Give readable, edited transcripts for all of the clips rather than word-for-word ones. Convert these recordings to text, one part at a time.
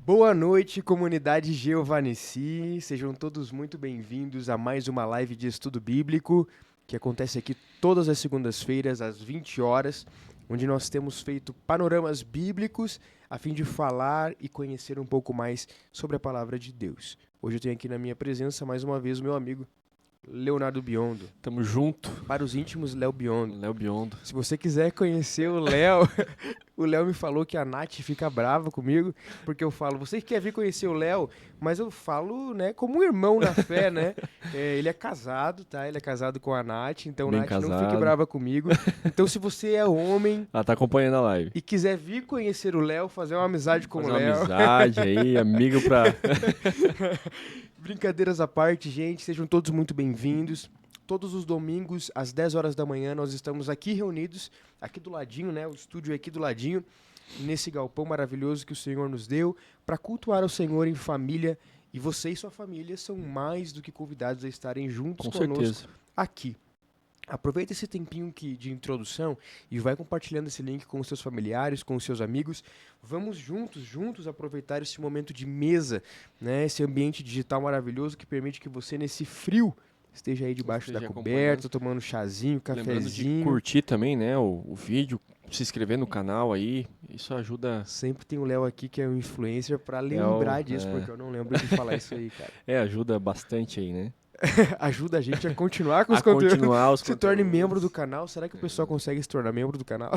Boa noite, comunidade Geovanessi. Sejam todos muito bem-vindos a mais uma live de estudo bíblico que acontece aqui todas as segundas-feiras às 20 horas, onde nós temos feito panoramas bíblicos a fim de falar e conhecer um pouco mais sobre a palavra de Deus. Hoje eu tenho aqui na minha presença mais uma vez o meu amigo Leonardo Biondo. Tamo junto. Para os íntimos, Léo Biondo. Léo Biondo. Se você quiser conhecer o Léo, o Léo me falou que a Nath fica brava comigo, porque eu falo, você quer vir conhecer o Léo? Mas eu falo, né, como um irmão na fé, né? Ele é casado, tá? Ele é casado com a Nath, então Bem Nath, casado. não fique brava comigo. Então se você é homem Ela tá acompanhando a live. e quiser vir conhecer o Léo, fazer uma amizade com Fazer o uma Léo... amizade aí, amigo pra... Brincadeiras à parte, gente, sejam todos muito bem-vindos. Todos os domingos, às 10 horas da manhã, nós estamos aqui reunidos, aqui do ladinho, né? O estúdio é aqui do ladinho, nesse galpão maravilhoso que o Senhor nos deu, para cultuar o Senhor em família. E você e sua família são mais do que convidados a estarem juntos Com conosco certeza. aqui. Aproveita esse tempinho de introdução e vai compartilhando esse link com os seus familiares, com os seus amigos. Vamos juntos aproveitar esse momento de mesa, né? Esse ambiente digital maravilhoso que permite que você, nesse frio, esteja aí debaixo da Esteja coberta, tomando um chazinho, Lembrando de cafezinho. curtir também, né, o vídeo, se inscrever no canal aí, isso ajuda... Sempre tem o Léo aqui que é um influencer pra lembrar disso, porque eu não lembro de falar isso aí, cara. ajuda bastante aí, né? Ajuda a gente a continuar com os A conteúdos. continuar os Se torne conteúdos. membro do canal. Será que o pessoal consegue se tornar membro do canal?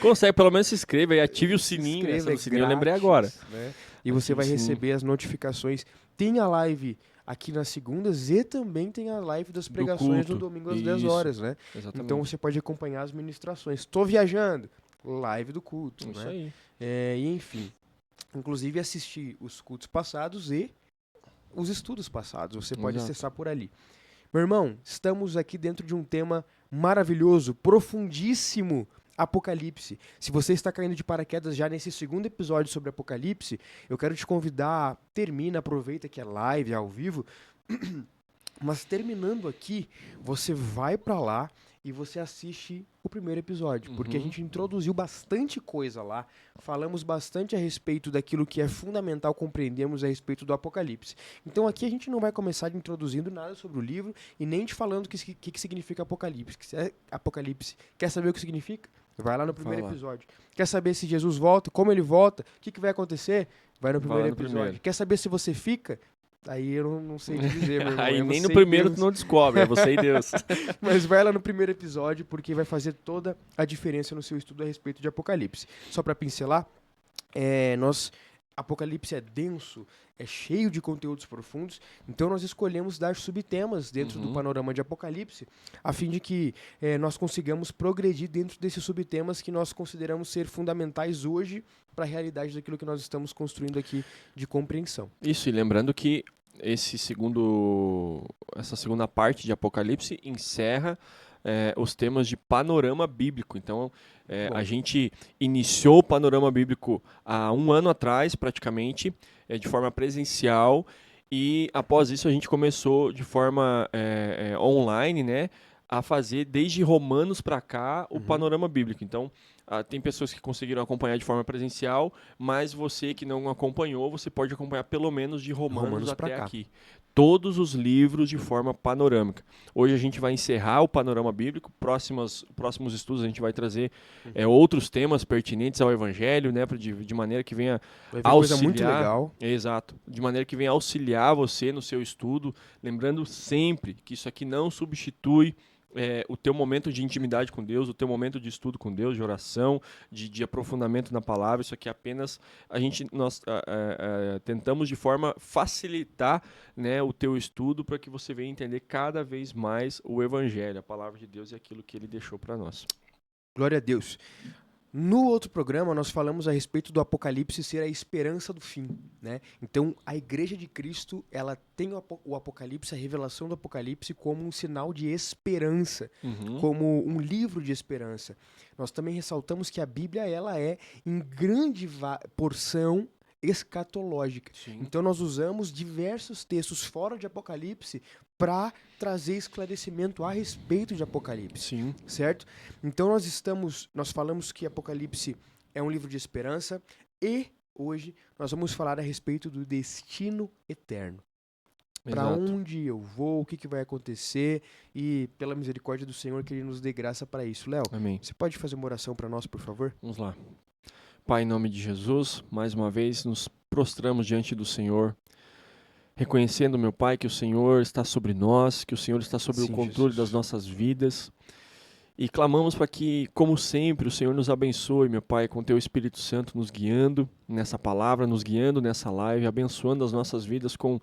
Consegue, pelo menos se inscreva aí, ative o Se sininho, inscreva, essa é do sininho eu lembrei grátis, agora. né? E você Ative vai o sininho. receber as notificações. Tem a live aqui nas segundas e também tem a live das pregações no culto. domingo às 10 Isso. horas, né? Exatamente. Então você pode acompanhar as ministrações. Estou viajando, live do culto, Isso né? aí. E enfim, inclusive assistir os cultos passados e os estudos passados. Você pode Exato. acessar por ali. Meu irmão, estamos aqui dentro de um tema maravilhoso, profundíssimo, Apocalipse. Se você está caindo de paraquedas já nesse segundo episódio sobre Apocalipse, eu quero te convidar, termina, aproveita que é live, é ao vivo, mas terminando aqui, você vai pra lá e você assiste o primeiro episódio, porque a Uhum. gente introduziu bastante coisa lá, falamos bastante a respeito daquilo que é fundamental compreendermos a respeito do Apocalipse. Então aqui a gente não vai começar introduzindo nada sobre o livro e nem te falando o que significa Apocalipse. Apocalipse. Quer saber o que significa? Vai lá no primeiro Vai lá. episódio. Quer saber se Jesus volta, como ele volta, o que vai acontecer? Vai no Vai lá primeiro no episódio. primeiro. Quer saber se você fica? Aí eu não sei te dizer, meu irmão. Aí é nem você no e primeiro Deus. tu não descobre, é você e Deus. Mas vai lá no primeiro episódio, porque vai fazer toda a diferença no seu estudo a respeito de Apocalipse. Só para pincelar, Apocalipse é denso, é cheio de conteúdos profundos, então nós escolhemos dar subtemas dentro do Uhum. panorama de Apocalipse, a fim de que nós consigamos progredir dentro desses subtemas que nós consideramos ser fundamentais hoje para a realidade daquilo que nós estamos construindo aqui de compreensão. Isso, e lembrando que essa segunda parte de Apocalipse encerra os temas de panorama bíblico. Então, Bom. a gente iniciou o panorama bíblico há um ano atrás, praticamente, de forma presencial, e após isso a gente começou de forma online, né, a fazer desde Romanos para cá o panorama bíblico. Então, tem pessoas que conseguiram acompanhar de forma presencial, mas você que não acompanhou, você pode acompanhar pelo menos de Romanos pra até cá. aqui. Todos os livros de forma panorâmica. Hoje a gente vai encerrar o panorama bíblico. Próximos estudos a gente vai trazer outros temas pertinentes ao Evangelho, né, de maneira que venha Vai vir coisa muito auxiliar. legal. Exato. De maneira que venha auxiliar você no seu estudo. Lembrando sempre que isso aqui não substitui o teu momento de intimidade com Deus, o teu momento de estudo com Deus, de oração, de aprofundamento na palavra. Isso aqui é apenas nós tentamos de forma facilitar, né, o teu estudo para que você venha entender cada vez mais o Evangelho, a palavra de Deus e aquilo que Ele deixou para nós. Glória a Deus. No outro programa, nós falamos a respeito do Apocalipse ser a esperança do fim, né? Então, a Igreja de Cristo, ela tem o Apocalipse, a revelação do Apocalipse como um sinal de esperança, como um livro de esperança. Nós também ressaltamos que a Bíblia, ela é, em grande porção, escatológica. Sim. Então, nós usamos diversos textos fora de Apocalipse para trazer esclarecimento a respeito de Apocalipse. Sim. Certo? Então nós falamos que Apocalipse é um livro de esperança e hoje nós vamos falar a respeito do destino eterno. Para Exato. onde eu vou, o que vai acontecer e, pela misericórdia do Senhor, que Ele nos dê graça para isso. Léo, Amém. você pode fazer uma oração para nós, por favor? Vamos lá. Pai, em nome de Jesus, mais uma vez nos prostramos diante do Senhor, reconhecendo, meu Pai, que o Senhor está sobre nós, que o Senhor está sobre o Sim, controle Jesus. das nossas vidas. E clamamos para que, como sempre, o Senhor nos abençoe, meu Pai, com Teu Espírito Santo nos guiando nessa palavra, nos guiando nessa live, abençoando as nossas vidas com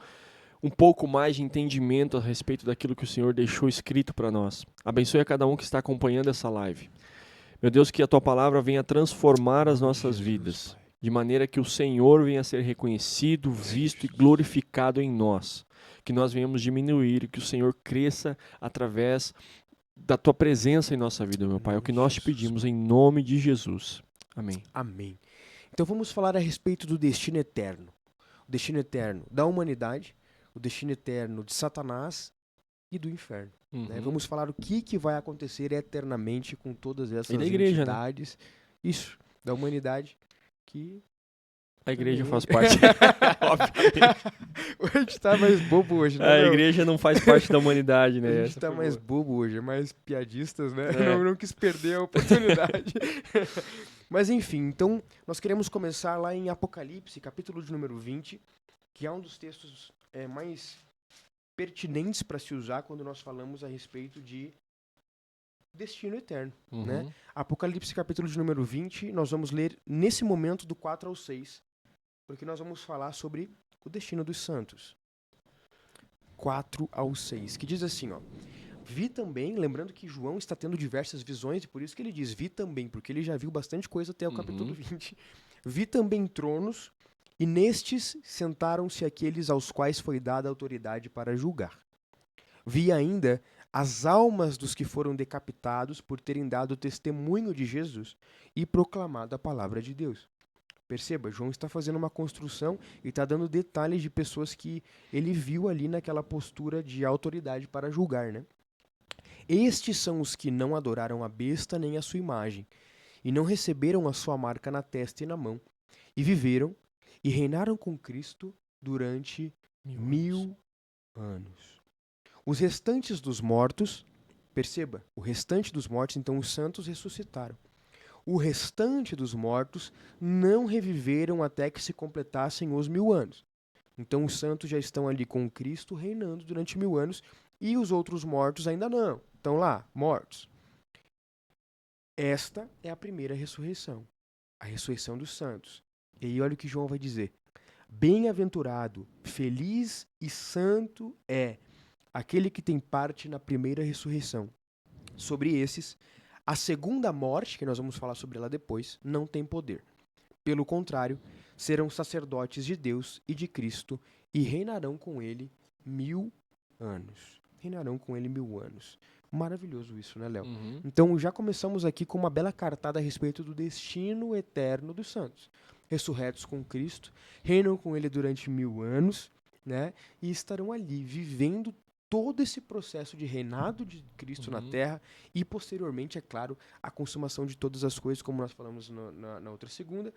um pouco mais de entendimento a respeito daquilo que o Senhor deixou escrito para nós. Abençoe a cada um que está acompanhando essa live. Meu Deus, que a Tua palavra venha transformar as nossas vidas, de maneira que o Senhor venha a ser reconhecido, visto e glorificado em nós. Que nós venhamos diminuir e que o Senhor cresça através da Tua presença em nossa vida, meu Pai. É o que nós te pedimos em nome de Jesus. Amém. Amém. Então vamos falar a respeito do destino eterno. O destino eterno da humanidade, o destino eterno de Satanás e do inferno. Né? Vamos falar o que vai acontecer eternamente com todas essas E da igreja, entidades. Né? Isso, da humanidade, que... A igreja também- faz parte. Obviamente. A gente tá mais bobo hoje, né? A Léo? igreja não faz parte da humanidade, né? A gente Essa tá foi mais boa. bobo hoje, é mais piadistas, né? É. Não quis perder a oportunidade. Mas enfim, então nós queremos começar lá em Apocalipse, capítulo de número 20, que é um dos textos mais pertinentes para se usar quando nós falamos a respeito de destino eterno, né? Uhum. Apocalipse, capítulo de número 20, nós vamos ler nesse momento do 4 ao 6, porque nós vamos falar sobre o destino dos santos. 4 ao 6, que diz assim, ó. Vi também, lembrando que João está tendo diversas visões, e por isso que ele diz vi também, porque ele já viu bastante coisa até o capítulo 20. Vi também tronos, e nestes sentaram-se aqueles aos quais foi dada autoridade para julgar. Vi ainda as almas dos que foram decapitados por terem dado testemunho de Jesus e proclamado a palavra de Deus. Perceba, João está fazendo uma construção e está dando detalhes de pessoas que ele viu ali naquela postura de autoridade para julgar, né? Estes são os que não adoraram a besta nem a sua imagem, e não receberam a sua marca na testa e na mão, e viveram e reinaram com Cristo durante 1000 anos. Os restantes dos mortos, perceba, o restante dos mortos, então os santos ressuscitaram. O restante dos mortos não reviveram até que se completassem os 1000 anos. Então os santos já estão ali com Cristo reinando durante 1000 anos e os outros mortos ainda não. Estão lá, mortos. Esta é a primeira ressurreição, a ressurreição dos santos. E aí olha o que João vai dizer. Bem-aventurado, feliz e santo é aquele que tem parte na primeira ressurreição. Sobre esses, a segunda morte, que nós vamos falar sobre ela depois, não tem poder. Pelo contrário, serão sacerdotes de Deus e de Cristo e reinarão com ele 1000 anos. Reinarão com ele 1000 anos. Maravilhoso isso, né, Léo? Uhum. Então já começamos aqui com uma bela cartada a respeito do destino eterno dos santos. Ressurretos com Cristo, reinam com ele durante 1000 anos, né? E estarão ali vivendo todo esse processo de reinado de Cristo na Terra e, posteriormente, é claro, a consumação de todas as coisas, como nós falamos na outra segunda,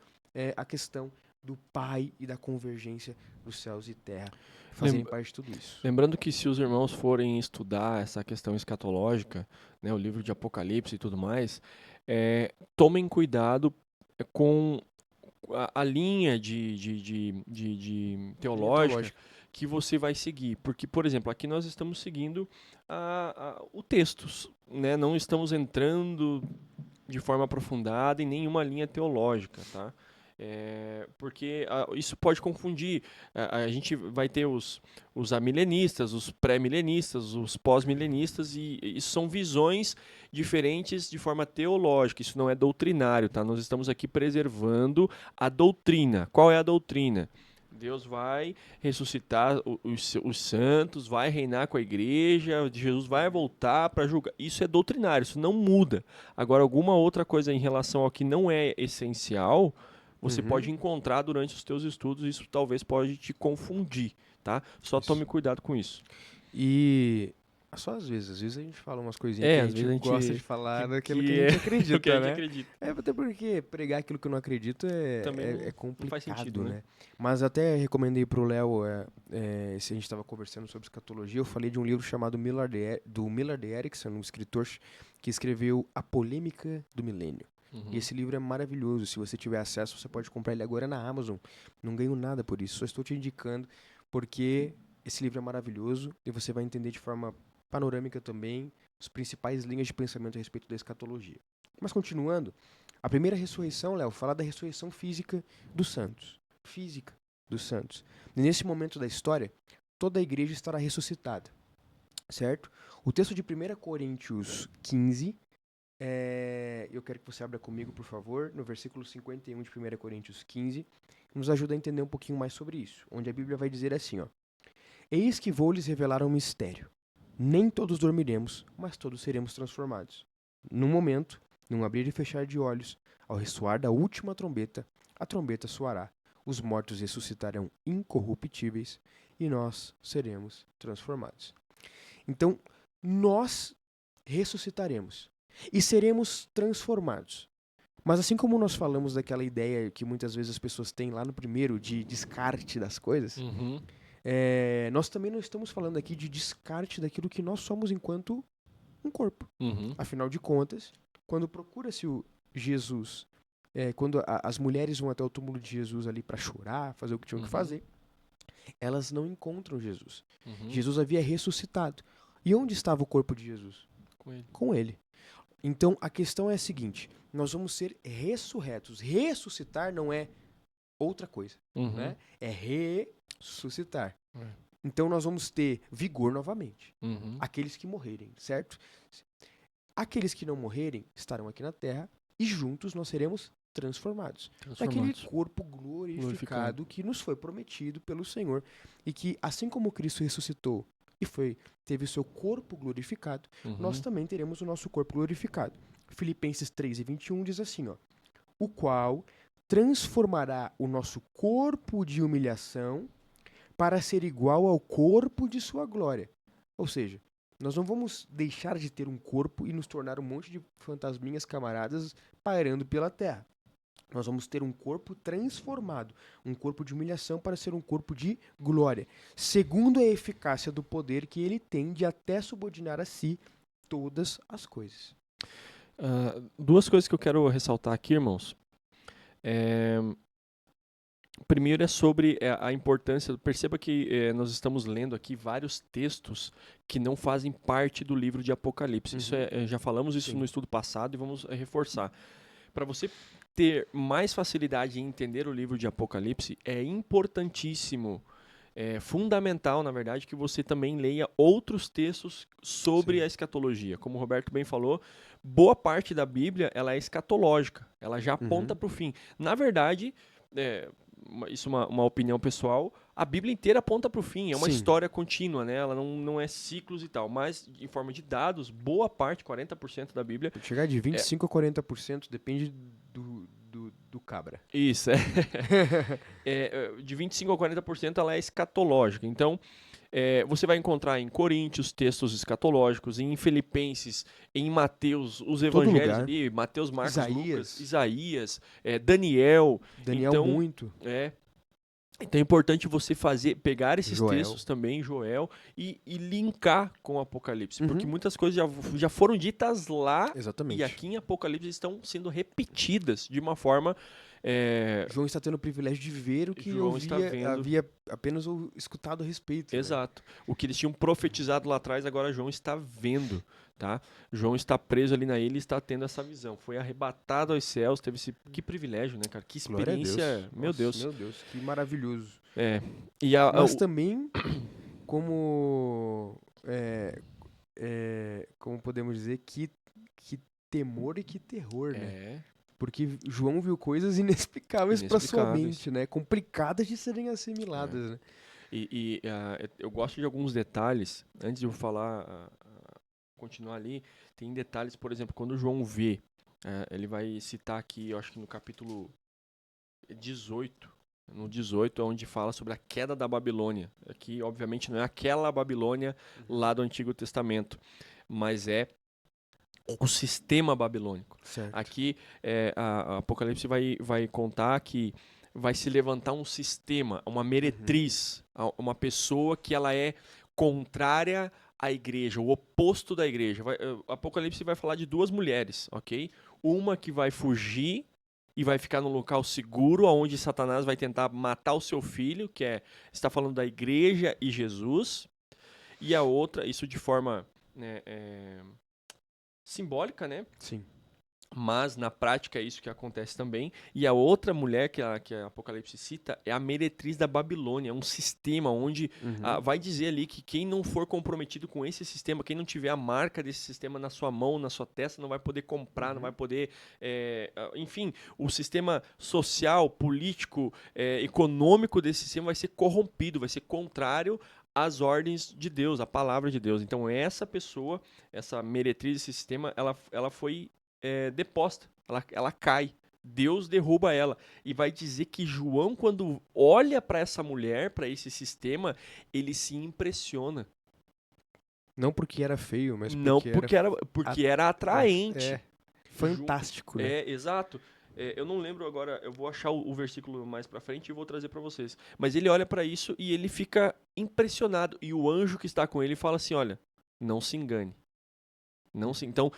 a questão do Pai e da convergência dos céus e terra fazerem parte de tudo isso. Lembrando que se os irmãos forem estudar essa questão escatológica, né, o livro de Apocalipse e tudo mais, tomem cuidado com a linha de teológica que você vai seguir. Porque, por exemplo, aqui nós estamos seguindo o texto, né? Não estamos entrando de forma aprofundada em nenhuma linha teológica, tá? Porque isso pode confundir. A gente vai ter os amilenistas, os pré-milenistas, os pós-milenistas, e isso são visões diferentes de forma teológica. Isso não é doutrinário, tá? Nós estamos aqui preservando a doutrina. Qual é a doutrina? Deus vai ressuscitar os santos, vai reinar com a igreja, Jesus vai voltar para julgar. Isso é doutrinário, isso não muda. Agora, alguma outra coisa em relação ao que não é essencial, você pode encontrar durante os teus estudos, isso talvez pode te confundir, tá? Só tome cuidado com isso. E Só às vezes a gente fala umas coisinhas que a Às vezes a gente gente gosta de falar daquilo que a que gente é o que a acredita, gente né? acredita. Até porque pregar aquilo que eu não acredito Também é não faz sentido, complicado, né? né? Mas até recomendei pro Léo, se a gente estava conversando sobre escatologia, eu falei de um livro chamado do Millard Erickson, um escritor que escreveu A Polêmica do Milênio. E esse livro é maravilhoso. Se você tiver acesso, você pode comprar ele agora na Amazon. Não ganho nada por isso, só estou te indicando porque esse livro é maravilhoso e você vai entender de forma panorâmica também as principais linhas de pensamento a respeito da escatologia. Mas continuando, a primeira ressurreição, Léo, fala da ressurreição física dos santos. Física dos santos. E nesse momento da história, toda a igreja estará ressuscitada, certo? O texto de 1 Coríntios 15, eu quero que você abra comigo, por favor, no versículo 51 de 1 Coríntios 15, nos ajuda a entender um pouquinho mais sobre isso, onde a Bíblia vai dizer assim, ó: Eis que vou lhes revelar um mistério. Nem todos dormiremos, mas todos seremos transformados. Num momento, num abrir e fechar de olhos, ao ressoar da última trombeta, a trombeta soará. Os mortos ressuscitarão incorruptíveis e nós seremos transformados. Então, nós ressuscitaremos e seremos transformados. Mas assim como nós falamos daquela ideia que muitas vezes as pessoas têm lá no primeiro de descarte das coisas, nós também não estamos falando aqui de descarte daquilo que nós somos enquanto um corpo. Afinal de contas, quando procura-se o Jesus, quando as mulheres vão até o túmulo de Jesus ali para chorar, fazer o que tinham que fazer, elas não encontram Jesus. Jesus havia ressuscitado. E onde estava o corpo de Jesus? Com ele. Então a questão é a seguinte: nós vamos ser ressurretos. Ressuscitar não é outra coisa, né? É ressuscitar. Então nós vamos ter vigor novamente. Aqueles que morrerem, certo? Aqueles que não morrerem estarão aqui na terra e juntos nós seremos transformados. Naquele corpo glorificado que nos foi prometido pelo Senhor e que, assim como Cristo ressuscitou e teve o seu corpo glorificado, nós também teremos o nosso corpo glorificado. Filipenses 3:21 diz assim, ó: o qual transformará o nosso corpo de humilhação para ser igual ao corpo de sua glória. Ou seja, nós não vamos deixar de ter um corpo e nos tornar um monte de fantasminhas camaradas pairando pela terra. Nós vamos ter um corpo transformado, um corpo de humilhação para ser um corpo de glória, segundo a eficácia do poder que ele tem de até subordinar a si todas as coisas. Duas coisas que eu quero ressaltar aqui, irmãos. Primeiro é sobre a importância. Perceba que nós estamos lendo aqui vários textos que não fazem parte do livro de Apocalipse. Isso já falamos isso no estudo passado e vamos reforçar. Para você ter mais facilidade em entender o livro de Apocalipse, é importantíssimo, fundamental, na verdade, que você também leia outros textos sobre a escatologia. Como o Roberto bem falou, boa parte da Bíblia ela é escatológica, ela já aponta para o fim. Na verdade, isso é uma opinião pessoal, a Bíblia inteira aponta para o fim, é uma história contínua, né? Ela não é ciclos e tal, mas em forma de dados, boa parte, 40% da Bíblia... Pode chegar de 25% a 40%, depende do cabra. Isso, de 25% a 40% ela é escatológica, então... você vai encontrar em Coríntios textos escatológicos, em Filipenses, em Mateus, os evangelhos ali, Mateus, Marcos, Lucas, Isaías, Daniel. Então, muito. Então é importante você pegar esses textos também, Joel, e linkar com o Apocalipse. Porque muitas coisas já foram ditas lá. Exatamente. E aqui em Apocalipse estão sendo repetidas de uma forma... João está tendo o privilégio de ver o que eu havia apenas escutado a respeito. Exato. Né? O que eles tinham profetizado lá atrás, agora João está vendo. Tá? João está preso ali na ilha e está tendo essa visão. Foi arrebatado aos céus, teve esse... Que privilégio, né, cara? Que experiência. Meu Deus. Meu Deus, que maravilhoso. Mas também, como podemos dizer, que temor e que terror, né? Porque João viu coisas inexplicáveis para sua mente, né? Complicadas de serem assimiladas, né? E eu gosto de alguns detalhes. Antes de eu falar, continuar ali, tem detalhes, por exemplo, quando João vê, ele vai citar aqui, eu acho que no capítulo 18, no 18, onde fala sobre a queda da Babilônia. Aqui, obviamente, não é aquela Babilônia lá do Antigo Testamento, mas é o sistema babilônico. Certo. Aqui, a Apocalipse vai contar que vai se levantar um sistema, uma meretriz, uma pessoa que ela é contrária à igreja, o oposto da igreja. Apocalipse vai falar de duas mulheres, ok? Uma que vai fugir e vai ficar num local seguro, onde Satanás vai tentar matar o seu filho, está falando da igreja e Jesus. E a outra, isso de forma, né, simbólica, né? Sim. Mas na prática é isso que acontece também. E a outra mulher que a Apocalipse cita é a meretriz da Babilônia, um sistema onde vai dizer ali que quem não for comprometido com esse sistema, quem não tiver a marca desse sistema na sua mão, na sua testa, não vai poder comprar, não vai poder... enfim, o sistema social, político, econômico desse sistema vai ser corrompido, vai ser contrário às ordens de Deus, à palavra de Deus. Então essa pessoa, essa meretriz desse sistema, ela foi... deposta, ela cai, Deus derruba ela, e vai dizer que João, quando olha para essa mulher, para esse sistema, ele se impressiona. Não porque era feio, mas não porque era atraente. Fantástico, né? Exato. Eu não lembro agora, eu vou achar o versículo mais pra frente e vou trazer pra vocês. Mas ele olha pra isso e ele fica impressionado, e o anjo que está com ele fala assim, olha, não se engane. Então,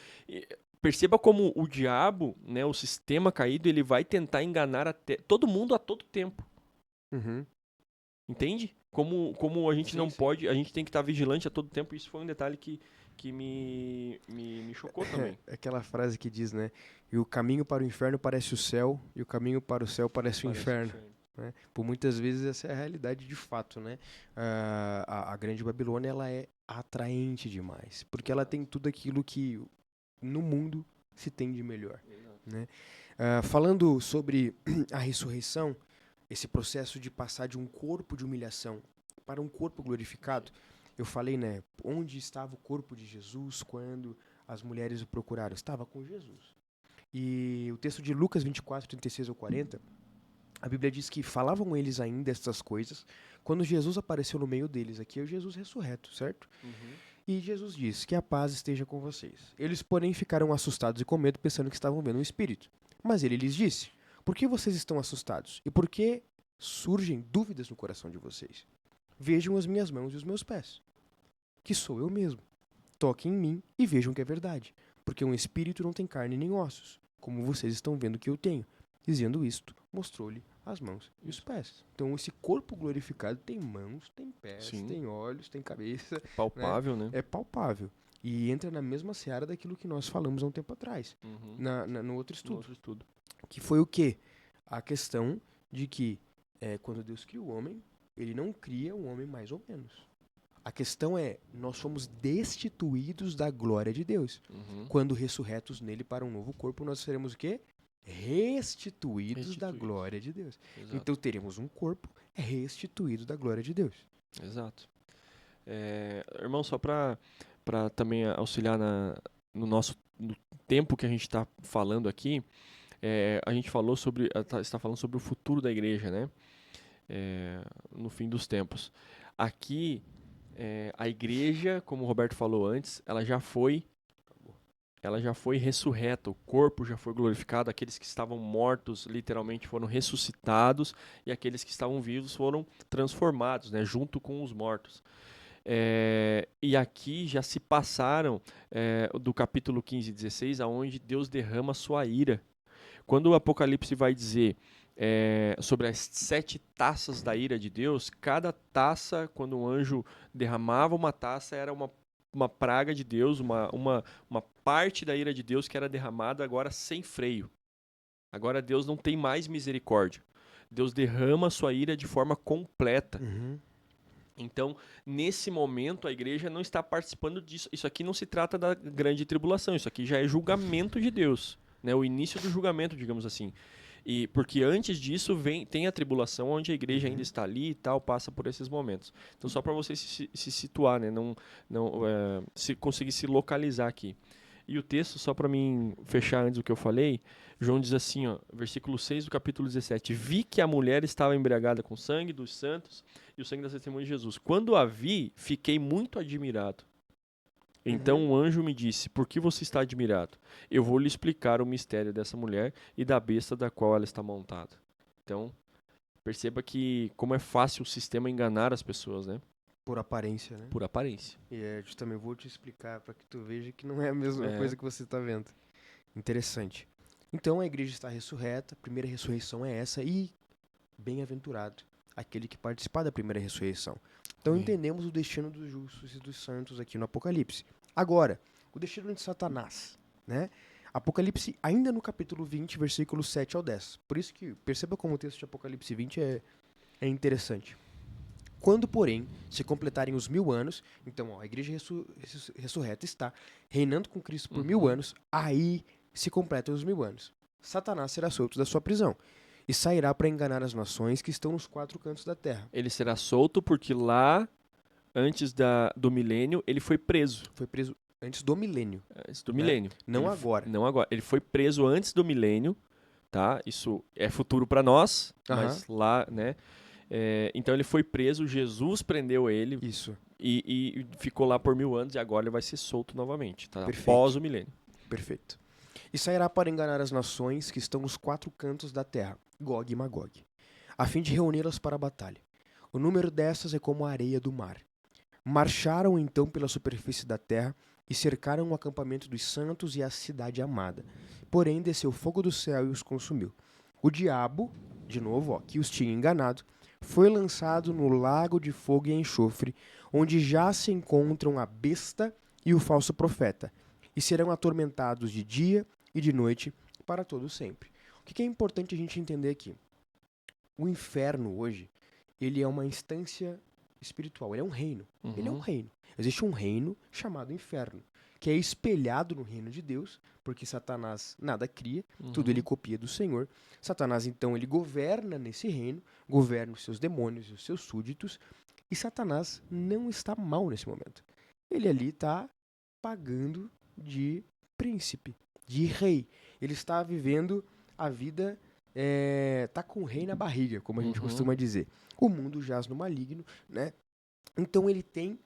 perceba como o diabo, né, o sistema caído, ele vai tentar enganar todo mundo a todo tempo. Entende? Como a gente pode, a gente tem que estar vigilante a todo tempo. Isso foi um detalhe que me chocou também. É aquela frase que diz, né? E o caminho para o inferno parece o céu, e o caminho para o céu parece o inferno. Né? Por muitas vezes essa é a realidade de fato, né? A Grande Babilônia, ela é atraente demais, porque ela tem tudo aquilo que no mundo se tem de melhor. Né? Falando sobre a ressurreição, esse processo de passar de um corpo de humilhação para um corpo glorificado, eu falei, né? Onde estava o corpo de Jesus quando as mulheres o procuraram? Estava com Jesus. E o texto de Lucas 24, 36 ou 40, a Bíblia diz que falavam eles ainda estas coisas quando Jesus apareceu no meio deles. Aqui é o Jesus ressurreto, certo? E Jesus disse que a paz esteja com vocês. Eles, porém, ficaram assustados e com medo, pensando que estavam vendo um espírito. Mas ele lhes disse, por que vocês estão assustados? E por que surgem dúvidas no coração de vocês? Vejam as minhas mãos e os meus pés, que sou eu mesmo. Toquem em mim e vejam que é verdade, porque um espírito não tem carne nem ossos, como vocês estão vendo que eu tenho. Dizendo isto, mostrou-lhe as mãos e os pés. Então esse corpo glorificado tem mãos, tem pés, tem olhos, tem cabeça. Palpável, né? É palpável. E entra na mesma seara daquilo que nós falamos há um tempo atrás, no outro estudo. Que foi o quê? A questão de que quando Deus cria o homem, ele não cria um homem mais ou menos. A questão é, nós somos destituídos da glória de Deus. Quando ressurretos nele para um novo corpo, nós seremos o quê? Restituídos da glória de Deus. Exato. Então teremos um corpo restituído da glória de Deus. Exato. Irmão, só para também auxiliar no tempo que a gente está falando aqui, a gente falou está falando sobre o futuro da igreja, né? No fim dos tempos. Aqui, a igreja, como o Roberto falou antes, ela já foi ressurreta, o corpo já foi glorificado, aqueles que estavam mortos literalmente foram ressuscitados e aqueles que estavam vivos foram transformados, né, junto com os mortos. E aqui já se passaram do capítulo 15 e 16, aonde Deus derrama sua ira. Quando o Apocalipse vai dizer sobre as 7 taças da ira de Deus, cada taça, quando o anjo derramava uma taça, era uma praga de Deus, uma parte da ira de Deus que era derramada agora sem freio. Agora Deus não tem mais misericórdia. Deus derrama a sua ira de forma completa. Então, nesse momento, a igreja não está participando disso. Isso aqui não se trata da grande tribulação, isso aqui já é julgamento de Deus, né? O início do julgamento, digamos assim. E porque antes disso tem a tribulação, onde a igreja ainda está ali e tal, passa por esses momentos. Então, só para você se situar, né? Se conseguir se localizar aqui. E o texto, só para mim fechar antes do que eu falei, João diz assim, ó, versículo 6 do capítulo 17: Vi que a mulher estava embriagada com o sangue dos santos e o sangue das testemunhas de Jesus. Quando a vi, fiquei muito admirado. Então o anjo me disse: Por que você está admirado? Eu vou lhe explicar o mistério dessa mulher e da besta da qual ela está montada. Então, perceba que como é fácil o sistema enganar as pessoas, né? Por aparência, né? Por aparência. E justamente eu vou te explicar para que tu veja que não é a mesma coisa que você está vendo. Interessante. Então a igreja está ressurreta, a primeira ressurreição é essa, e bem-aventurado aquele que participar da primeira ressurreição. Então entendemos o destino dos justos e dos santos aqui no Apocalipse. Agora, o destino de Satanás, né? Apocalipse, ainda no capítulo 20, versículos 7 ao 10. Por isso que perceba como o texto de Apocalipse 20 é interessante. Quando, porém, se completarem os 1000 anos, então ó, a igreja ressurreta está reinando com Cristo por 1000 anos, aí se completam os 1000 anos. Satanás será solto da sua prisão e sairá para enganar as nações que estão nos 4 cantos da terra. Ele será solto porque lá, antes do milênio, ele foi preso. Foi preso antes do milênio. Antes do milênio. Não agora. Não agora. Ele foi preso antes do milênio, tá? Isso é futuro para nós, mas lá, né? Então ele foi preso, Jesus prendeu ele. Isso. E ficou lá por 1000 anos e agora ele vai ser solto novamente, tá? Perfeito. Após o milênio. Perfeito. E sairá para enganar as nações que estão nos 4 cantos da terra, Gog e Magog, a fim de reuni-las para a batalha. O número dessas é como a areia do mar. Marcharam então pela superfície da terra e cercaram o acampamento dos santos e a cidade amada. Porém desceu fogo do céu e os consumiu. O diabo, de novo, que os tinha enganado, foi lançado no lago de fogo e enxofre, onde já se encontram a besta e o falso profeta, e serão atormentados de dia e de noite para todo sempre. O que é importante a gente entender aqui? O inferno hoje, ele é uma instância espiritual, ele é um reino. Ele é um reino. Existe um reino chamado inferno, que é espelhado no reino de Deus, porque Satanás nada cria, tudo ele copia do Senhor. Satanás, então, ele governa nesse reino, governa os seus demônios e os seus súditos, e Satanás não está mal nesse momento. Ele ali está pagando de príncipe, de rei. Ele está vivendo a vida, tá com o rei na barriga, como a gente costuma dizer. O mundo jaz no maligno, né? Então ele tem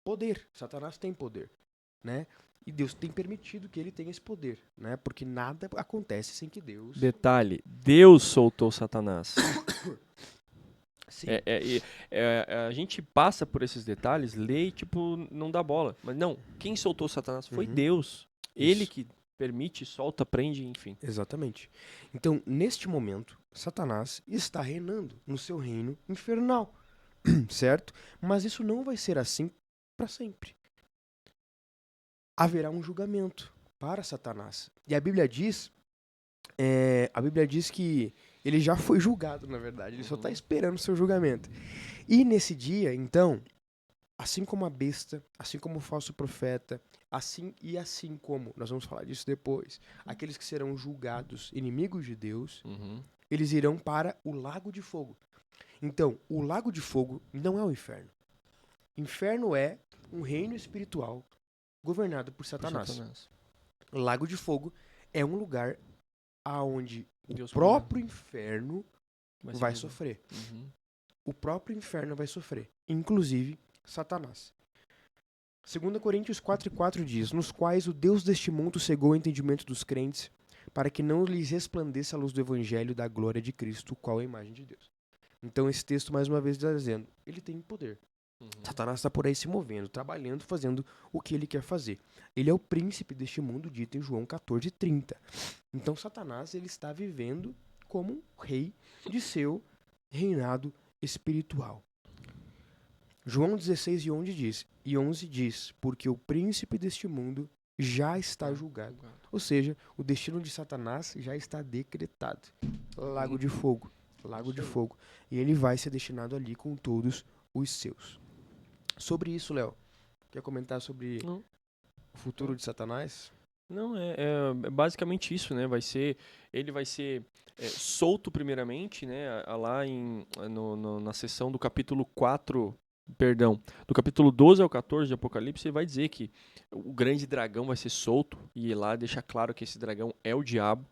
poder. Satanás tem poder, né? E Deus tem permitido que ele tenha esse poder, né? Porque nada acontece sem que Deus... Detalhe, Deus soltou Satanás. Sim. A gente passa por esses detalhes, lê e tipo, não dá bola. Mas não, quem soltou Satanás foi Deus. Ele que permite, solta, prende, enfim. Exatamente. Então, neste momento, Satanás está reinando no seu reino infernal, certo? Mas isso não vai ser assim para sempre. Haverá um julgamento para Satanás. E a Bíblia diz que ele já foi julgado, na verdade. Ele só está esperando o seu julgamento. E nesse dia, então, assim como a besta, assim como o falso profeta, assim como, nós vamos falar disso depois, aqueles que serão julgados inimigos de Deus, eles irão para o lago de fogo. Então, o lago de fogo não é o inferno. Inferno é um reino espiritual governado por Satanás. Lago de fogo é um lugar aonde o próprio inferno vai sofrer. O próprio inferno vai sofrer, inclusive Satanás. 2 Coríntios 4:4 diz: nos quais o Deus deste mundo cegou o entendimento dos crentes, para que não lhes resplandeça a luz do evangelho da glória de Cristo, o qual é a imagem de Deus. Então esse texto mais uma vez está dizendo, ele tem poder. Satanás está por aí se movendo, trabalhando, fazendo o que ele quer fazer. Ele é o príncipe deste mundo, dito em João 14:30. Então Satanás ele está vivendo como um rei de seu reinado espiritual. João 16:11 diz, porque o príncipe deste mundo já está julgado. Ou seja, o destino de Satanás já está decretado. Lago de fogo. Lago de fogo. E ele vai ser destinado ali com todos os seus. Sobre isso, Léo, quer comentar sobre o futuro de Satanás? Não, é basicamente isso, né? Ele vai ser solto primeiramente, né? Lá na seção do capítulo 4 do capítulo 12 ao 14 de Apocalipse, ele vai dizer que o grande dragão vai ser solto, e lá deixa claro que esse dragão é o diabo.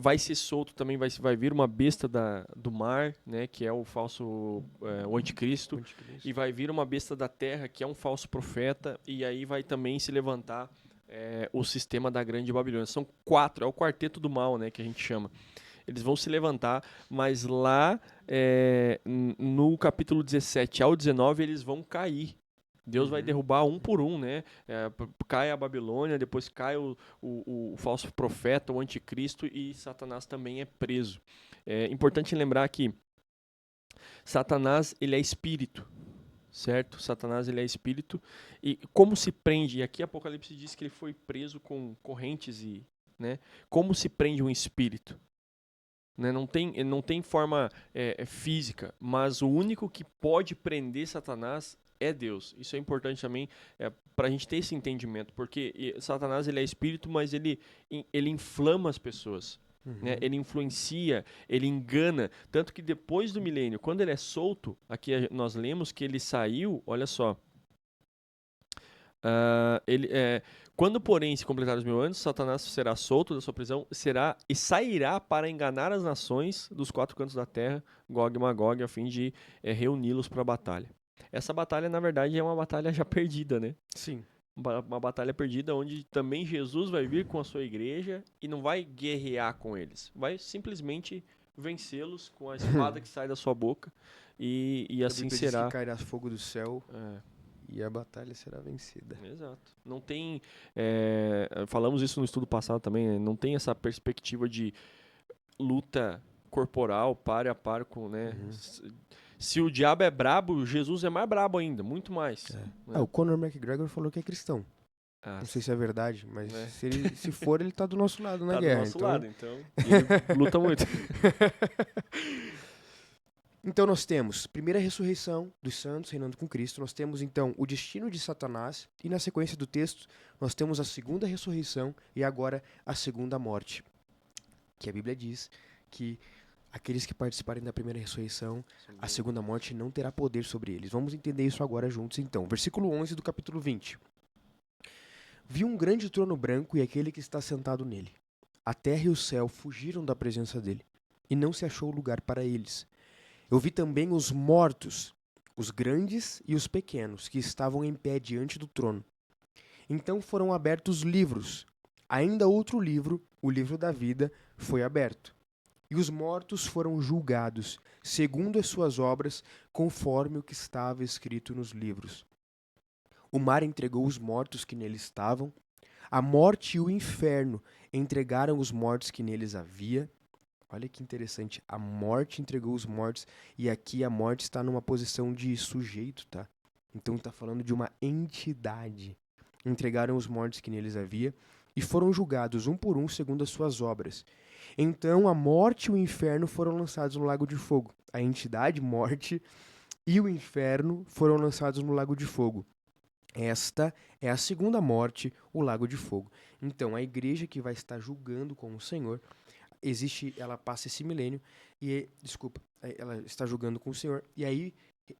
Vai ser solto também, vai vir uma besta do mar, né, que é o falso, o anticristo, e vai vir uma besta da terra, que é um falso profeta, e aí vai também se levantar o sistema da grande Babilônia. São 4, é o quarteto do mal, né, que a gente chama. Eles vão se levantar, mas lá no capítulo 17 ao 19 eles vão cair. Deus vai derrubar um por um, né? Cai a Babilônia, depois cai o falso profeta, o anticristo, e Satanás também é preso. É importante lembrar que Satanás, ele é espírito, certo? Satanás, ele é espírito. E como se prende? E aqui Apocalipse diz que ele foi preso com correntes né? Como se prende um espírito? Né? Não tem forma física, mas o único que pode prender Satanás é Deus. Isso é importante também para a gente ter esse entendimento, porque Satanás ele é espírito, mas ele inflama as pessoas. Né? Ele influencia, ele engana, tanto que depois do milênio, quando ele é solto, aqui nós lemos que ele saiu, olha só, quando, porém, se completar os 1000 anos, Satanás será solto da sua prisão, e sairá para enganar as nações dos 4 cantos da terra, Gog e Magog, a fim de reuni-los para a batalha. Essa batalha, na verdade, é uma batalha já perdida, né? Sim. Uma batalha perdida onde também Jesus vai vir com a sua igreja e não vai guerrear com eles. Vai simplesmente vencê-los com a espada que sai da sua boca e assim será. Que cairá fogo do céu. E a batalha será vencida. Exato. Não tem. Falamos isso no estudo passado também, né? Não tem essa perspectiva de luta corporal, par a par com, né? Se o diabo é brabo, Jesus é mais brabo ainda, muito mais. Né? O Conor McGregor falou que é cristão. Não sei se é verdade, mas se for, ele tá do nosso lado na guerra. Tá do nosso lado, então. E ele luta muito. Então nós temos primeira ressurreição dos santos reinando com Cristo, nós temos então o destino de Satanás e na sequência do texto nós temos a segunda ressurreição e agora a segunda morte, que a Bíblia diz que aqueles que participarem da primeira ressurreição, a segunda morte não terá poder sobre eles. Vamos entender isso agora juntos então. Versículo 11 do capítulo 20. Vi um grande trono branco e aquele que está sentado nele. A terra e o céu fugiram da presença dele e não se achou lugar para eles. Eu vi também os mortos, os grandes e os pequenos, que estavam em pé diante do trono. Então foram abertos livros. Ainda outro livro, o livro da vida, foi aberto. E os mortos foram julgados, segundo as suas obras, conforme o que estava escrito nos livros. O mar entregou os mortos que nele estavam. A morte e o inferno entregaram os mortos que neles havia. Olha que interessante, a morte entregou os mortos, e aqui a morte está numa posição de sujeito, tá? Então está falando de uma entidade. Entregaram os mortos que neles havia, e foram julgados um por um segundo as suas obras. Então a morte e o inferno foram lançados no lago de fogo. A entidade, morte, e o inferno foram lançados no lago de fogo. Esta é a segunda morte, o lago de fogo. Então a igreja que vai estar julgando com o Senhor, ela passa esse milênio e, ela está julgando com o Senhor, e aí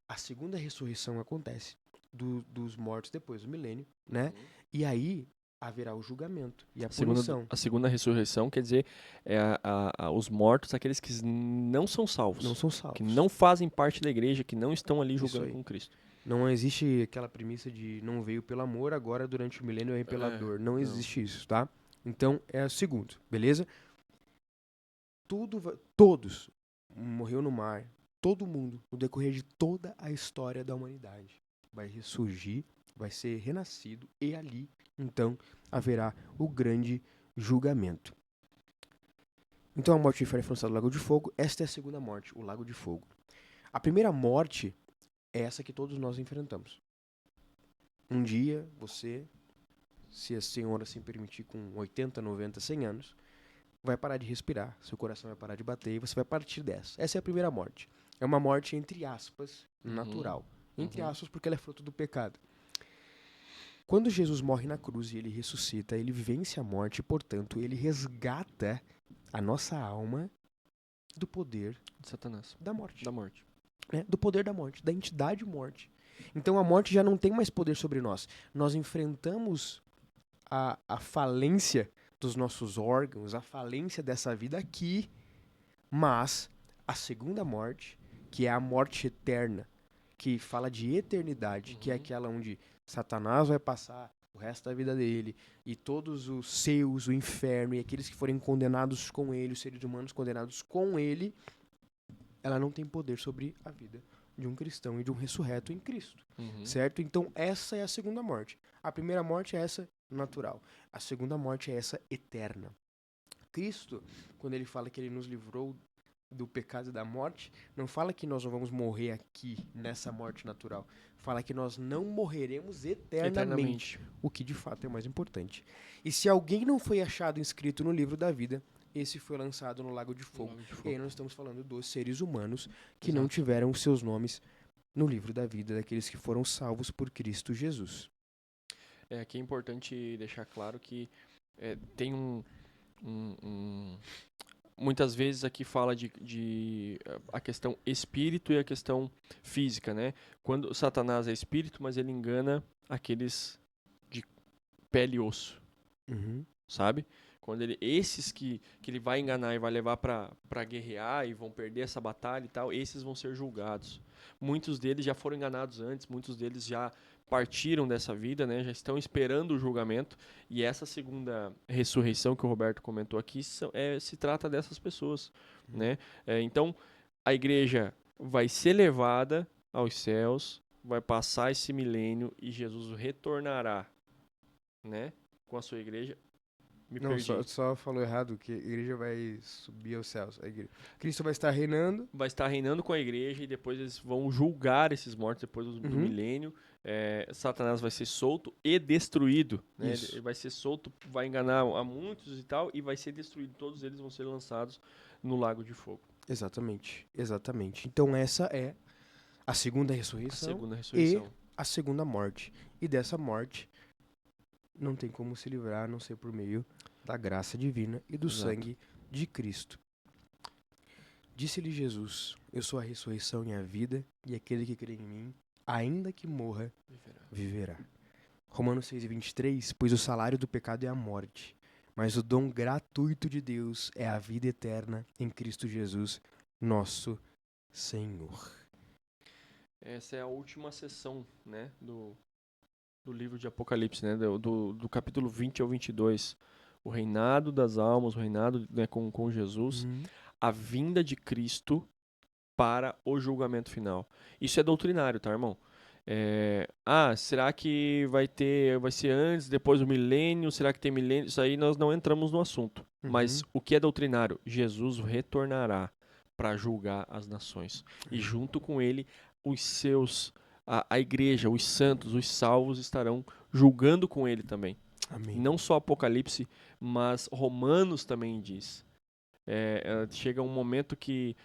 a segunda ressurreição acontece dos mortos depois do milênio, né? E aí haverá o julgamento e a punição. A segunda ressurreição quer dizer os mortos, aqueles que não são salvos. Não são salvos. Que não fazem parte da igreja, que não estão ali julgando com Cristo. Não existe aquela premissa de não veio pelo amor, agora durante o milênio vem pela dor. Não existe isso, tá? Então é o segundo, beleza? Todos morreu no mar, todo mundo, no decorrer de toda a história da humanidade, vai ressurgir, vai ser renascido, e ali, então, haverá o grande julgamento. Então a morte e o inferno foram lançados no lago de fogo. Esta é a segunda morte, o lago de fogo. A primeira morte é essa que todos nós enfrentamos. Um dia, você, se a senhora se permitir, com 80, 90, 100 anos, vai parar de respirar, seu coração vai parar de bater e você vai partir dessa. Essa é a primeira morte. É uma morte, entre aspas, natural. Entre aspas, porque ela é fruto do pecado. Quando Jesus morre na cruz e ele ressuscita, ele vence a morte e, portanto, ele resgata a nossa alma do poder de Satanás. Da morte. né, do poder da morte, da entidade morte. Então a morte já não tem mais poder sobre nós. Nós enfrentamos a falência dos nossos órgãos, a falência dessa vida aqui, mas a segunda morte, que é a morte eterna, que fala de eternidade, que é aquela onde Satanás vai passar o resto da vida dele, e todos os seus, o inferno, e aqueles que forem condenados com ele, os seres humanos condenados com ele, ela não tem poder sobre a vida de um cristão e de um ressurreto em Cristo, certo? Então essa é a segunda morte. A primeira morte é essa natural. A segunda morte é essa eterna. Cristo, quando ele fala que ele nos livrou do pecado e da morte, não fala que nós não vamos morrer aqui, nessa morte natural. Fala que nós não morreremos eternamente. O que de fato é o mais importante. E se alguém não foi achado inscrito no livro da vida, esse foi lançado no lago de fogo. E aí nós estamos falando dos seres humanos que não tiveram os seus nomes no livro da vida, daqueles que foram salvos por Cristo Jesus. Aqui é importante deixar claro que tem muitas vezes aqui fala de a questão espírito e a questão física, né? Quando Satanás é espírito, mas ele engana aqueles de pele e osso, sabe? Quando esses que ele vai enganar e vai levar para guerrear e vão perder essa batalha e tal, esses vão ser julgados. Muitos deles já foram enganados antes, muitos deles já partiram dessa vida, né? Já estão esperando o julgamento. E essa segunda ressurreição que o Roberto comentou aqui se trata dessas pessoas, né? Então, a igreja vai ser levada aos céus, vai passar esse milênio e Jesus retornará, né? Com a sua igreja. Não, só falou errado, que a igreja vai subir aos céus. Cristo vai estar reinando. Vai estar reinando com a igreja e depois eles vão julgar esses mortos depois do milênio. Satanás vai ser solto e destruído. Né? Ele vai ser solto, vai enganar a muitos e tal, e vai ser destruído. Todos eles vão ser lançados no lago de fogo. Exatamente, exatamente. Então essa é a segunda ressurreição, e a segunda morte. E dessa morte não tem como se livrar, a não ser por meio da graça divina e do sangue de Cristo. Disse-lhe Jesus: eu sou a ressurreição e a vida, e aquele que crê em mim, ainda que morra, viverá. Romanos 6:23, pois o salário do pecado é a morte, mas o dom gratuito de Deus é a vida eterna em Cristo Jesus, nosso Senhor. Essa é a última sessão, né, do livro de Apocalipse, né, do capítulo 20 ao 22. O reinado das almas, o reinado, né, com Jesus, a vinda de Cristo para o julgamento final. Isso é doutrinário, tá, irmão? Será que vai ser antes, depois do milênio? Será que tem milênio? Isso aí nós não entramos no assunto. Mas o que é doutrinário? Jesus retornará para julgar as nações. E junto com ele, os seus, a igreja, os santos, os salvos estarão julgando com ele também. Amém. Não só Apocalipse, mas Romanos também diz. Chega um momento que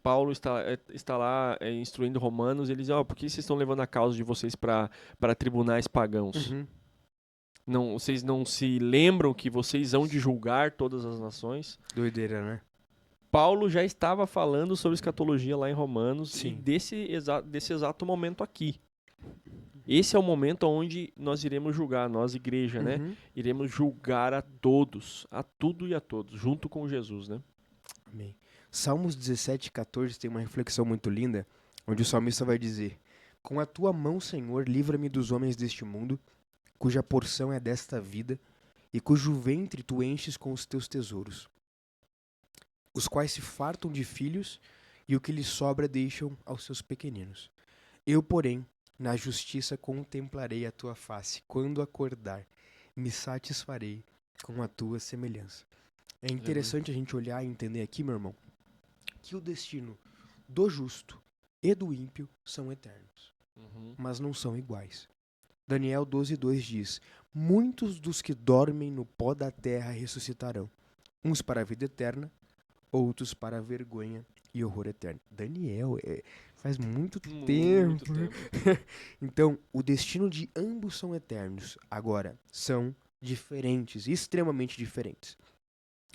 Paulo está lá instruindo Romanos, e ele diz, por que vocês estão levando a causa de vocês para tribunais pagãos? Não, vocês não se lembram que vocês hão de julgar todas as nações? Doideira, né? Paulo já estava falando sobre escatologia lá em Romanos. Sim. E desse exato momento aqui. Esse é o momento onde nós iremos julgar, nós igreja, né? Iremos julgar a todos, a tudo e a todos, junto com Jesus, né? Amém. Salmos 17:14 tem uma reflexão muito linda, onde o salmista vai dizer: com a tua mão, Senhor, livra-me dos homens deste mundo, cuja porção é desta vida, e cujo ventre tu enches com os teus tesouros, os quais se fartam de filhos, e o que lhes sobra deixam aos seus pequeninos. Eu, porém, na justiça contemplarei a tua face, quando acordar, me satisfarei com a tua semelhança. É interessante a gente olhar e entender aqui, meu irmão, que o destino do justo e do ímpio são eternos, mas não são iguais. Daniel 12:2 diz: muitos dos que dormem no pó da terra ressuscitarão, uns para a vida eterna, outros para a vergonha e horror eterno. Daniel, faz muito tempo. Então, o destino de ambos são eternos. Agora, são diferentes, extremamente diferentes.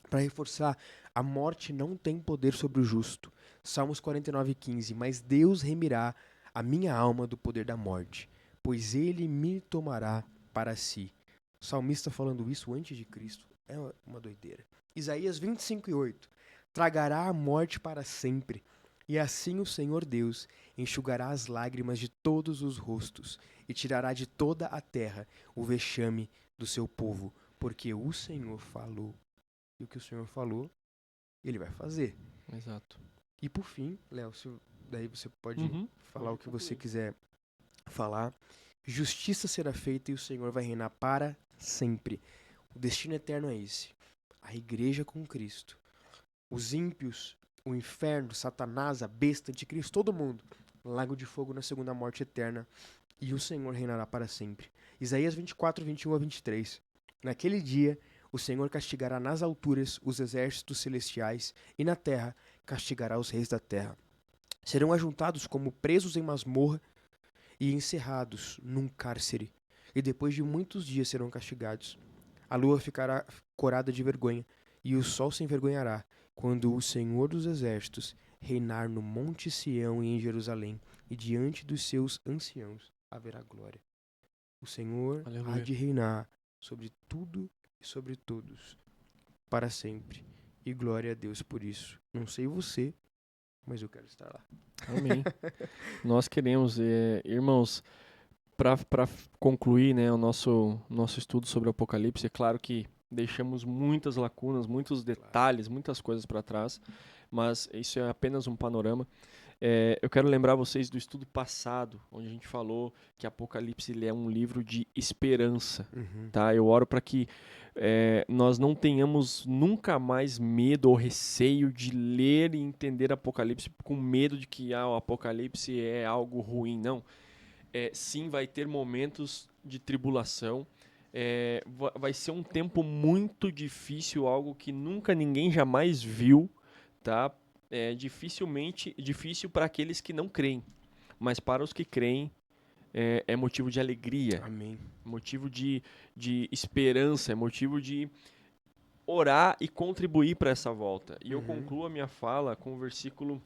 Para reforçar, a morte não tem poder sobre o justo. Salmos 49:15. Mas Deus remirá a minha alma do poder da morte, pois ele me tomará para si. O salmista falando isso antes de Cristo é uma doideira. Isaías 25:8. Tragará a morte para sempre, e assim o Senhor Deus enxugará as lágrimas de todos os rostos e tirará de toda a terra o vexame do seu povo, porque o Senhor falou. E o que o Senhor falou, ele vai fazer. Exato. E por fim, Léo, daí você pode Uhum. falar o que você quiser falar. Justiça será feita e o Senhor vai reinar para sempre. O destino eterno é esse. A igreja com Cristo. Os ímpios, o inferno, Satanás, a besta, anticristo, todo mundo. Lago de fogo na segunda morte eterna. E o Senhor reinará para sempre. Isaías 24:21-23. Naquele dia, o Senhor castigará nas alturas os exércitos celestiais e na terra castigará os reis da terra. Serão ajuntados como presos em masmorra e encerrados num cárcere. E depois de muitos dias serão castigados. A lua ficará corada de vergonha e o sol se envergonhará quando o Senhor dos exércitos reinar no monte Sião e em Jerusalém, e diante dos seus anciãos haverá glória. O Senhor há de reinar sobre tudo e sobre todos, para sempre. E glória a Deus por isso. Não sei você, mas eu quero estar lá. Amém. Nós queremos, irmãos, para concluir, né, o nosso estudo sobre o Apocalipse, é claro que deixamos muitas lacunas, muitos detalhes, muitas coisas para trás, mas isso é apenas um panorama. Eu quero lembrar vocês do estudo passado, onde a gente falou que Apocalipse ele é um livro de esperança. Tá? Eu oro para que nós não tenhamos nunca mais medo ou receio de ler e entender Apocalipse com medo de que o Apocalipse é algo ruim. Não. Sim, vai ter momentos de tribulação. Vai ser um tempo muito difícil, algo que nunca ninguém jamais viu, tá? Difícil para aqueles que não creem, mas para os que creem é motivo de alegria, Amém. motivo de esperança, é motivo de orar e contribuir para essa volta. E eu concluo a minha fala com o versículo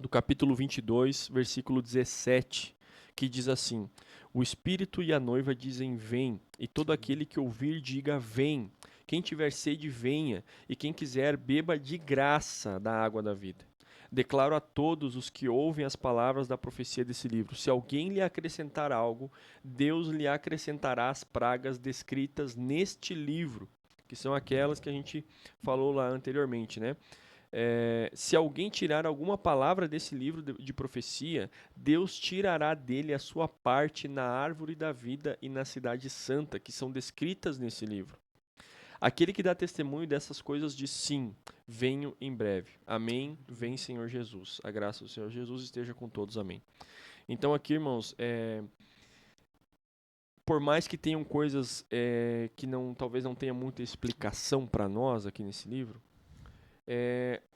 do capítulo 22, versículo 17, que diz assim: o Espírito e a noiva dizem vem, e todo aquele que ouvir diga vem. Quem tiver sede, venha, e quem quiser, beba de graça da água da vida. Declaro a todos os que ouvem as palavras da profecia desse livro: se alguém lhe acrescentar algo, Deus lhe acrescentará as pragas descritas neste livro, que são aquelas que a gente falou lá anteriormente, né? Se alguém tirar alguma palavra desse livro de profecia, Deus tirará dele a sua parte na árvore da vida e na cidade santa, que são descritas nesse livro. Aquele que dá testemunho dessas coisas diz sim, venho em breve. Amém, vem Senhor Jesus. A graça do Senhor Jesus esteja com todos, amém. Então aqui, irmãos, por mais que tenham coisas que talvez não tenha muita explicação para nós aqui nesse livro,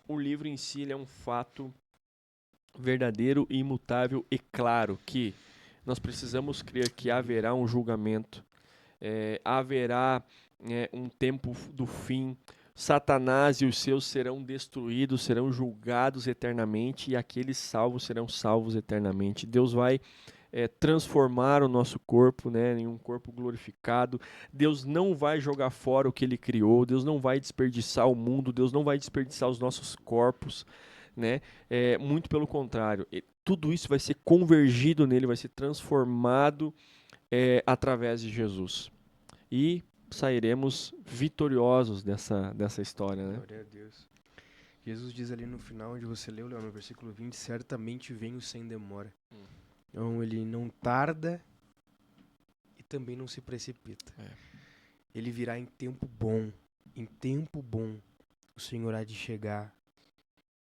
o livro em si ele é um fato verdadeiro, imutável e claro que nós precisamos crer que haverá um julgamento, haverá um tempo do fim, Satanás e os seus serão destruídos, serão julgados eternamente e aqueles salvos serão salvos eternamente. Deus vai transformar o nosso corpo, né, em um corpo glorificado. Deus não vai jogar fora o que Ele criou. Deus não vai desperdiçar o mundo. Deus não vai desperdiçar os nossos corpos, né? Muito pelo contrário. Tudo isso vai ser convergido nele, vai ser transformado através de Jesus. E sairemos vitoriosos dessa história, né? Glória a Deus. Jesus diz ali no final, onde você leu, Léo, no versículo 20, certamente venho sem demora. Então ele não tarda e também não se precipita. Ele virá em tempo bom. Em tempo bom o Senhor há de chegar.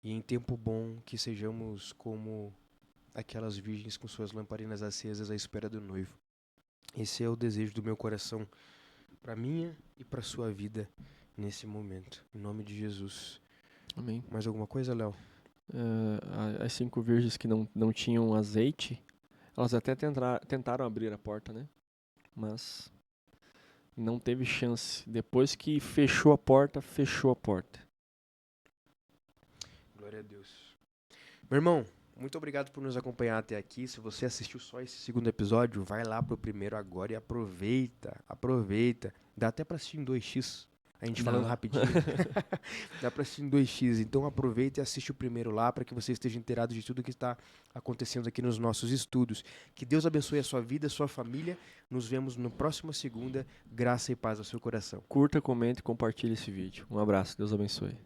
E em tempo bom que sejamos como aquelas virgens com suas lamparinas acesas à espera do noivo. Esse é o desejo do meu coração para minha e para sua vida nesse momento. Em nome de Jesus. Amém. Mais alguma coisa, Léo? As 5 virgens que não tinham azeite, elas até tentaram abrir a porta, né? Mas não teve chance. Depois que fechou a porta, fechou a porta. Glória a Deus. Meu irmão, muito obrigado por nos acompanhar até aqui. Se você assistiu só esse segundo episódio, vai lá pro primeiro agora e aproveita. Aproveita. Dá até pra assistir em 2x. A gente falando rapidinho. Dá pra assistir em 2x. Então aproveita e assiste o primeiro lá para que você esteja inteirado de tudo que está acontecendo aqui nos nossos estudos. Que Deus abençoe a sua vida, a sua família. Nos vemos no próximo segunda. Graça e paz ao seu coração. Curta, comente e compartilhe esse vídeo. Um abraço. Deus abençoe.